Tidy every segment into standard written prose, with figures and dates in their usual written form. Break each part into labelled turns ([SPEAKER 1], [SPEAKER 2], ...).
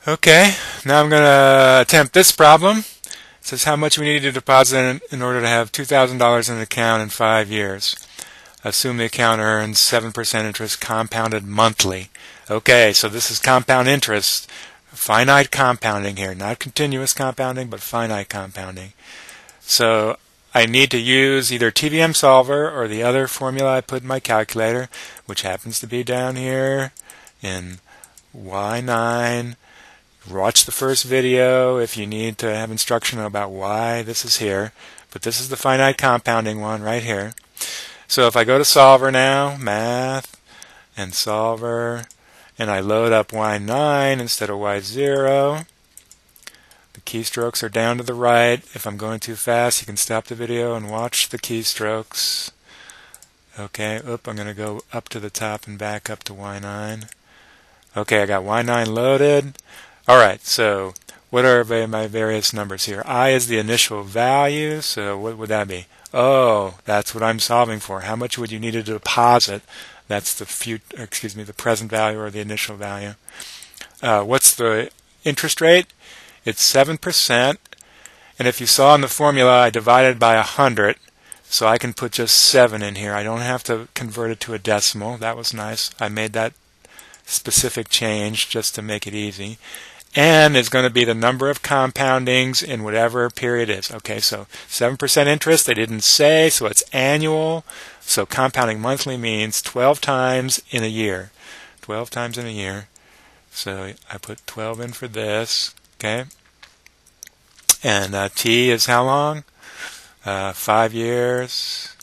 [SPEAKER 1] Okay, now I'm going to attempt this problem. It says how much we need to deposit in order to have $2,000 in an account in 5 years. Assume the account earns 7% interest compounded monthly. Okay, so this is compound interest. Finite compounding here. Not continuous compounding, but finite compounding. So I need to use either TVM solver or the other formula I put in my calculator, which happens to be down here in Y9. Watch the first video if you need to have instruction about why this is here. But this is the finite compounding one right here. So if I go to solver now, math, and solver, and I load up Y9 instead of Y0, the keystrokes are down to the right. If I'm going too fast, you can stop the video and watch the keystrokes. Okay, I'm going to go up to the top and back up to Y9. Okay, I got Y9 loaded. Alright, so what are my various numbers here? I is the initial value, so what would that be? Oh, that's what I'm solving for. How much would you need to deposit? That's the present value or the initial value. What's the interest rate? It's 7%, and if you saw in the formula, I divided by 100, so I can put just 7 in here. I don't have to convert it to a decimal. That was nice. I made that specific change just to make it easy. N is going to be the number of compoundings in whatever period is. Okay, so 7% interest, they didn't say, so it's annual. So compounding monthly means 12 times in a year. 12 times in a year. So I put 12 in for this. Okay. And T is how long? 5 years.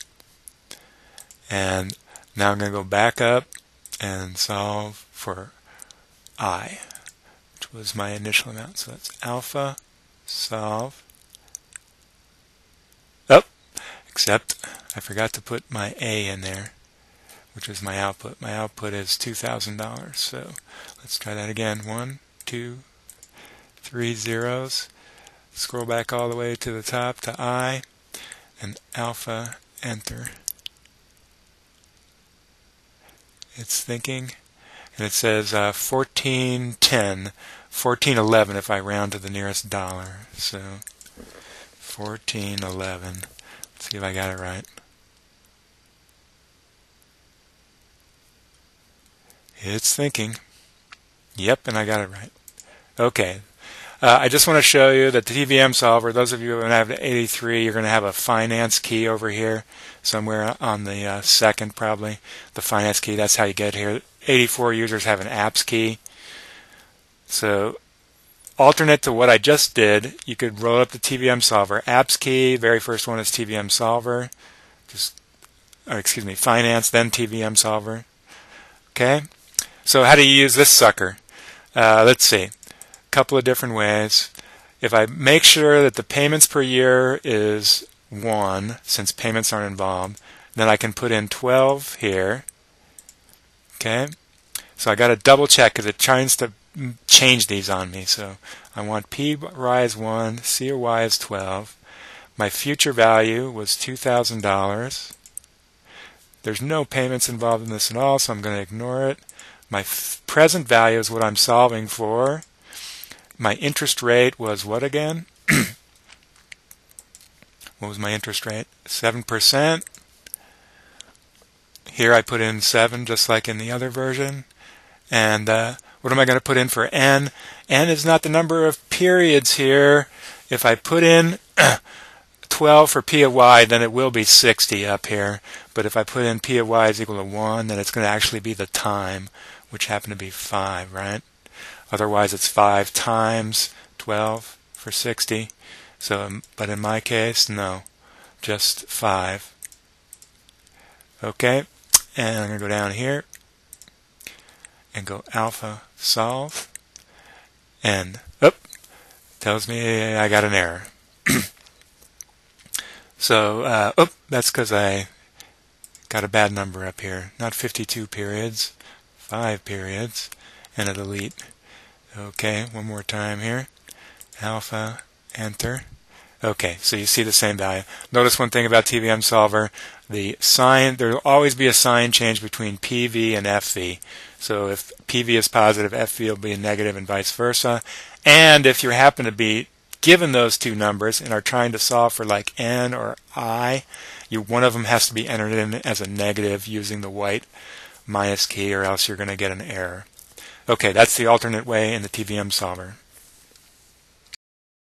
[SPEAKER 1] And now I'm going to go back up and solve for I, which was my initial amount. So that's alpha solve. Oh, except I forgot to put my A in there, which is my output. My output is $2,000. So let's try that again. 1, 2, 3 zeros. Scroll back all the way to the top to I, and alpha, enter. It's thinking. And it says 1410, 1411 if I round to the nearest dollar. So 1411. Let's see if I got it right. It's thinking. Yep, and I got it right. Okay. I just want to show you that the TVM solver, those of you who have 83, you're going to have a finance key over here somewhere on the second probably. The finance key, that's how you get here. 84 users have an apps key. So alternate to what I just did, you could roll up the TVM solver. Apps key, very first one is TVM solver. Finance, then TVM solver. Okay? So how do you use this sucker? Let's see. Couple of different ways. If I make sure that the payments per year is 1, since payments aren't involved, then I can put in 12 here. Okay, so I got to double check because it tries to change these on me. So I want P Y is 1, C or Y is 12. My future value was $2,000. There's no payments involved in this at all, so I'm going to ignore it. My present value is what I'm solving for. My interest rate was what again? What was my interest rate? 7%. Here I put in 7 just like in the other version. And what am I going to put in for N? N is not the number of periods here. If I put in 12 for P of Y, then it will be 60 up here. But if I put in P of Y is equal to 1, then it's going to actually be the time, which happened to be 5, right? Otherwise, it's 5 times 12 for 60. So, but in my case, no, just 5. Okay, and I'm going to go down here and go alpha solve, and tells me I got an error. So, that's because I got a bad number up here. Not 52 periods, 5 periods, and a delete. Okay, one more time here. Alpha, enter. Okay, so you see the same value. Notice one thing about TVM solver, the sign, there will always be a sign change between PV and FV. So if PV is positive, FV will be negative and vice versa. And if you happen to be given those two numbers and are trying to solve for like N or I, one of them has to be entered in as a negative using the white minus key, or else you're going to get an error. Okay, that's the alternate way in the TVM solver.